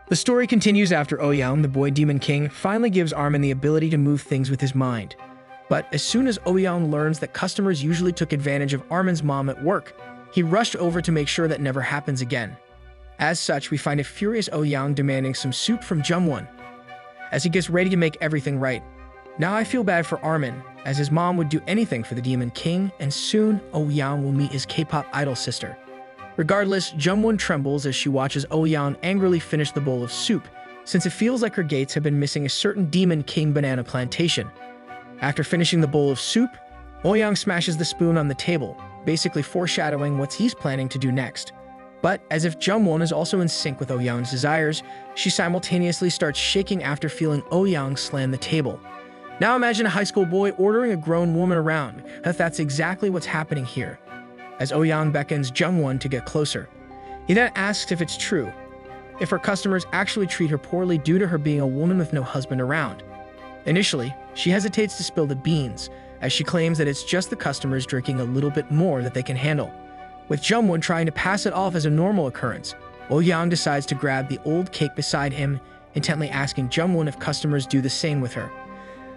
The story continues after Ouyang, the boy demon king, finally gives Armin the ability to move things with his mind. But as soon as Ouyang learns that customers usually took advantage of Armin's mom at work, he rushed over to make sure that never happens again. As such, we find a furious Ouyang demanding some soup from Jungwon, as he gets ready to make everything right. Now I feel bad for Armin, as his mom would do anything for the Demon King, and soon Ouyang will meet his K-pop idol sister. Regardless, Jungwon trembles as she watches Ouyang angrily finish the bowl of soup, since it feels like her gates have been missing a certain Demon King banana plantation. After finishing the bowl of soup, Ouyang smashes the spoon on the table, basically foreshadowing what he's planning to do next. But as if Jungwon is also in sync with Ouyang's desires, she simultaneously starts shaking after feeling Ouyang slam the table. Now imagine a high school boy ordering a grown woman around. That's exactly what's happening here, as Ouyang beckons Jungwon to get closer. He then asks if it's true, if her customers actually treat her poorly due to her being a woman with no husband around. Initially, she hesitates to spill the beans, as she claims that it's just the customers drinking a little bit more that they can handle. With Jungwon trying to pass it off as a normal occurrence, Ouyang decides to grab the old cake beside him, intently asking Jungwon if customers do the same with her.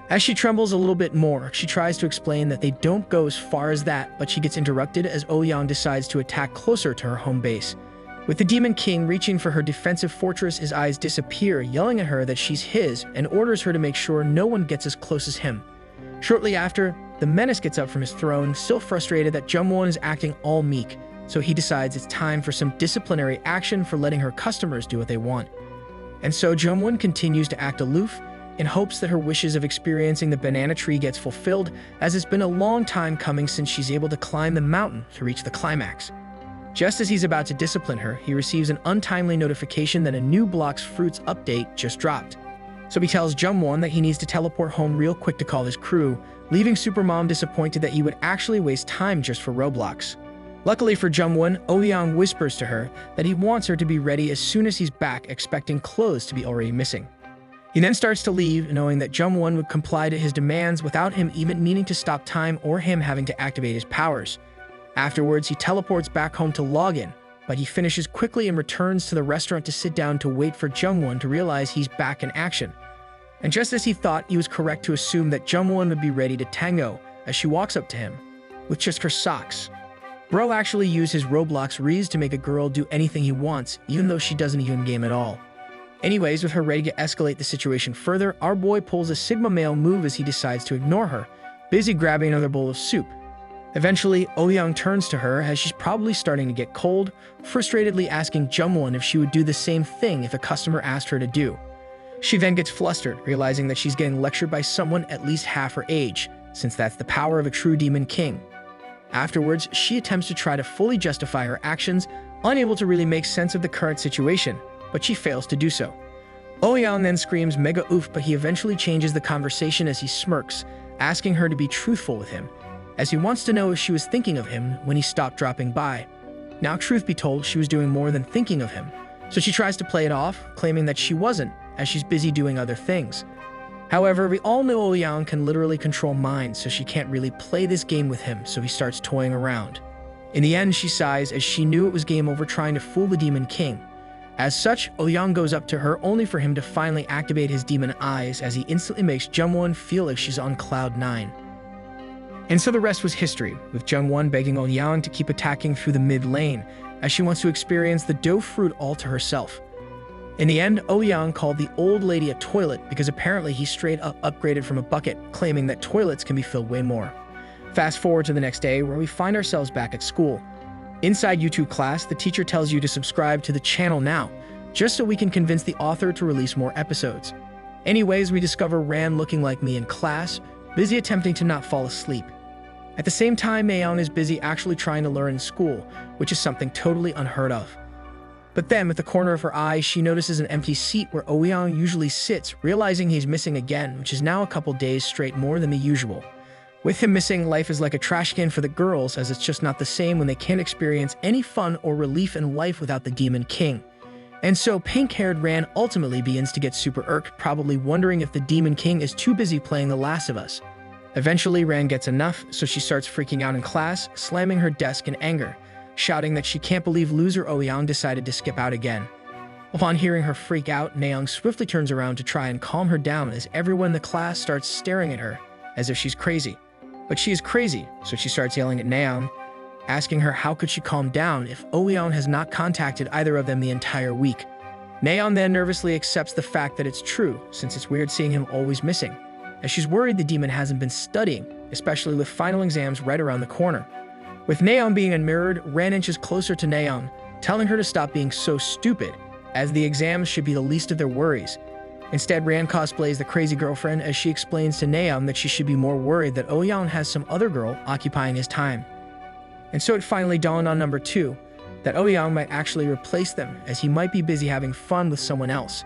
As she trembles a little bit more, she tries to explain that they don't go as far as that, but she gets interrupted as Ouyang decides to attack closer to her home base. With the Demon King reaching for her defensive fortress, his eyes disappear, yelling at her that she's his, and orders her to make sure no one gets as close as him. Shortly after, the menace gets up from his throne, still frustrated that Jungwon is acting all meek, so he decides it's time for some disciplinary action for letting her customers do what they want. And so Jungwon continues to act aloof, in hopes that her wishes of experiencing the banana tree gets fulfilled, as it's been a long time coming since she's able to climb the mountain to reach the climax. Just as he's about to discipline her, he receives an untimely notification that a new Blox Fruits update just dropped. So he tells Jungwon that he needs to teleport home real quick to call his crew, leaving Supermom disappointed that he would actually waste time just for Roblox. Luckily for Jungwon, Ouyang whispers to her that he wants her to be ready as soon as he's back, expecting clothes to be already missing. He then starts to leave, knowing that Jungwon would comply to his demands without him even needing to stop time or him having to activate his powers. Afterwards, he teleports back home to log in, but he finishes quickly and returns to the restaurant to sit down to wait for Jungwon to realize he's back in action. And just as he thought, he was correct to assume that Jungwon would be ready to tango as she walks up to him, with just her socks. Bro actually used his Roblox Rees to make a girl do anything he wants, even though she doesn't even game at all. Anyways, with her ready to escalate the situation further, our boy pulls a Sigma male move as he decides to ignore her, busy grabbing another bowl of soup. Eventually, Ouyang turns to her as she's probably starting to get cold, frustratedly asking Jungwon if she would do the same thing if a customer asked her to do. She then gets flustered, realizing that she's getting lectured by someone at least half her age, since that's the power of a true Demon King. Afterwards, she attempts to try to fully justify her actions, unable to really make sense of the current situation, but she fails to do so. Ouyang then screams mega oof, but he eventually changes the conversation as he smirks, asking her to be truthful with him, as he wants to know if she was thinking of him when he stopped dropping by. Now, truth be told, she was doing more than thinking of him, so she tries to play it off, claiming that she wasn't, as she's busy doing other things. However, we all know Ouyang can literally control minds, so she can't really play this game with him, so he starts toying around. In the end, she sighs as she knew it was game over trying to fool the Demon King. As such, Ouyang goes up to her only for him to finally activate his demon eyes, as he instantly makes Jungwon feel like she's on cloud 9. And so the rest was history, with Jungwon begging Ouyang to keep attacking through the mid lane, as she wants to experience the dough fruit all to herself. In the end, Ouyang called the old lady a toilet because apparently he straight up upgraded from a bucket, claiming that toilets can be filled way more. Fast forward to the next day, where we find ourselves back at school. Inside YouTube class, the teacher tells you to subscribe to the channel now, just so we can convince the author to release more episodes. Anyways, we discover Ran looking like me in class, busy attempting to not fall asleep. At the same time, Mayeon is busy actually trying to learn in school, which is something totally unheard of. But then, with the corner of her eye, she notices an empty seat where Ouyang usually sits, realizing he's missing again, which is now a couple days straight more than the usual. With him missing, life is like a trash can for the girls, as it's just not the same when they can't experience any fun or relief in life without the Demon King. And so pink-haired Ran ultimately begins to get super irked, probably wondering if the Demon King is too busy playing The Last of Us. Eventually, Ran gets enough, so she starts freaking out in class, slamming her desk in anger, shouting that she can't believe loser Ouyang decided to skip out again. Upon hearing her freak out, Nayoung swiftly turns around to try and calm her down as everyone in the class starts staring at her as if she's crazy. But she is crazy, so she starts yelling at Nayeon, asking her how could she calm down if Oyeon has not contacted either of them the entire week. Nayeon then nervously accepts the fact that it's true, since it's weird seeing him always missing, as she's worried the demon hasn't been studying, especially with final exams right around the corner. With Nayeon being unmirrored, Ran inches closer to Nayeon, telling her to stop being so stupid, as the exams should be the least of their worries. Instead, Ran cosplays the crazy girlfriend as she explains to Nayeon that she should be more worried that Oyeon has some other girl occupying his time. And so it finally dawned on number 2 that Oyeon might actually replace them, as he might be busy having fun with someone else.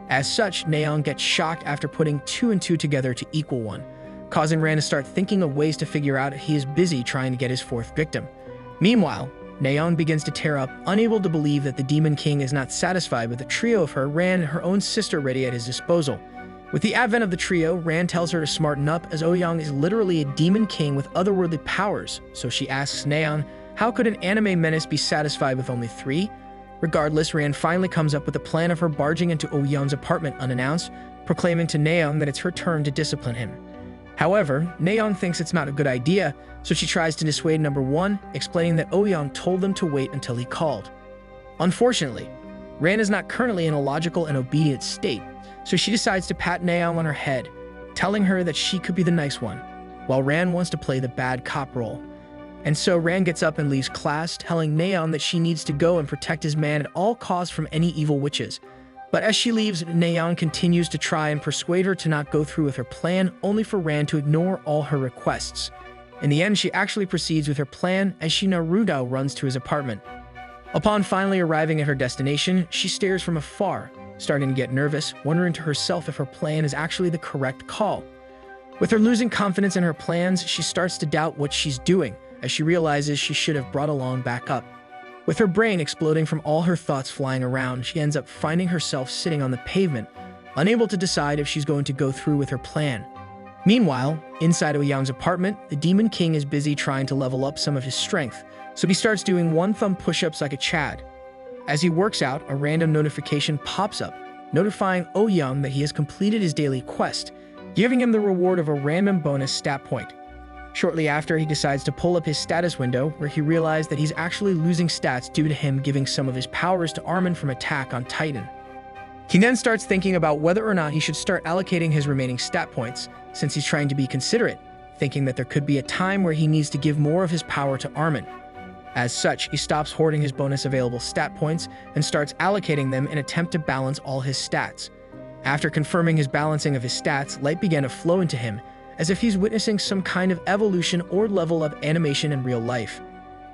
As such, Nayeon gets shocked after putting 2 and 2 together to equal 1, causing Ran to start thinking of ways to figure out he is busy trying to get his 4th victim. Meanwhile, Nayeon begins to tear up, unable to believe that the Demon King is not satisfied with the trio of her, Ran, and her own sister ready at his disposal. With the advent of the trio, Ran tells her to smarten up, as Oyeon is literally a Demon King with otherworldly powers, so she asks Nayeon, how could an anime menace be satisfied with only 3? Regardless, Ran finally comes up with a plan of her barging into Oyeon's apartment unannounced, proclaiming to Nayeon that it's her turn to discipline him. However, Nayeon thinks it's not a good idea, so she tries to dissuade number 1, explaining that Oyeon told them to wait until he called. Unfortunately, Ran is not currently in a logical and obedient state, so she decides to pat Nayeon on her head, telling her that she could be the nice one, while Ran wants to play the bad cop role. And so Ran gets up and leaves class, telling Nayeon that she needs to go and protect his man at all costs from any evil witches. But as she leaves, Nayeon continues to try and persuade her to not go through with her plan, only for Ran to ignore all her requests. In the end, she actually proceeds with her plan as Naruto runs to his apartment. Upon finally arriving at her destination, she stares from afar, starting to get nervous, wondering to herself if her plan is actually the correct call. With her losing confidence in her plans, she starts to doubt what she's doing, as she realizes she should have brought along backup. With her brain exploding from all her thoughts flying around, she ends up finding herself sitting on the pavement, unable to decide if she's going to go through with her plan. Meanwhile, inside Oyeon's apartment, the Demon King is busy trying to level up some of his strength, so he starts doing one-thumb push-ups like a Chad. As he works out, a random notification pops up, notifying Oyeon that he has completed his daily quest, giving him the reward of a random bonus stat point. Shortly after, he decides to pull up his status window, where he realizes that he's actually losing stats due to him giving some of his powers to Armin from attack on Titan. He then starts thinking about whether or not he should start allocating his remaining stat points, since he's trying to be considerate, thinking that there could be a time where he needs to give more of his power to Armin. As such, he stops hoarding his bonus available stat points and starts allocating them in an attempt to balance all his stats. After confirming his balancing of his stats, light began to flow into him, as if he's witnessing some kind of evolution or level of animation in real life.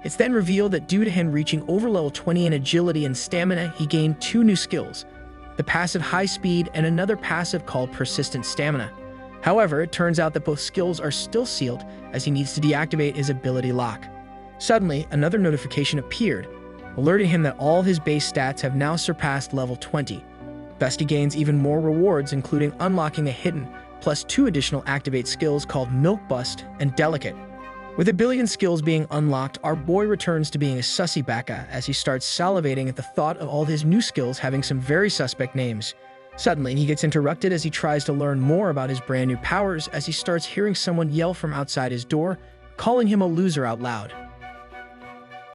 It's then revealed that due to him reaching over level 20 in agility and stamina, he gained 2 new skills, the passive high speed and another passive called persistent stamina. However, it turns out that both skills are still sealed, as he needs to deactivate his ability lock. Suddenly, another notification appeared, alerting him that all his base stats have now surpassed level 20. Thus, he gains even more rewards, including unlocking a hidden, plus 2 additional activate skills called Milk Bust and Delicate. With a billion skills being unlocked, our boy returns to being a sussy baka as he starts salivating at the thought of all his new skills having some very suspect names. Suddenly, he gets interrupted as he tries to learn more about his brand new powers as he starts hearing someone yell from outside his door, calling him a loser out loud.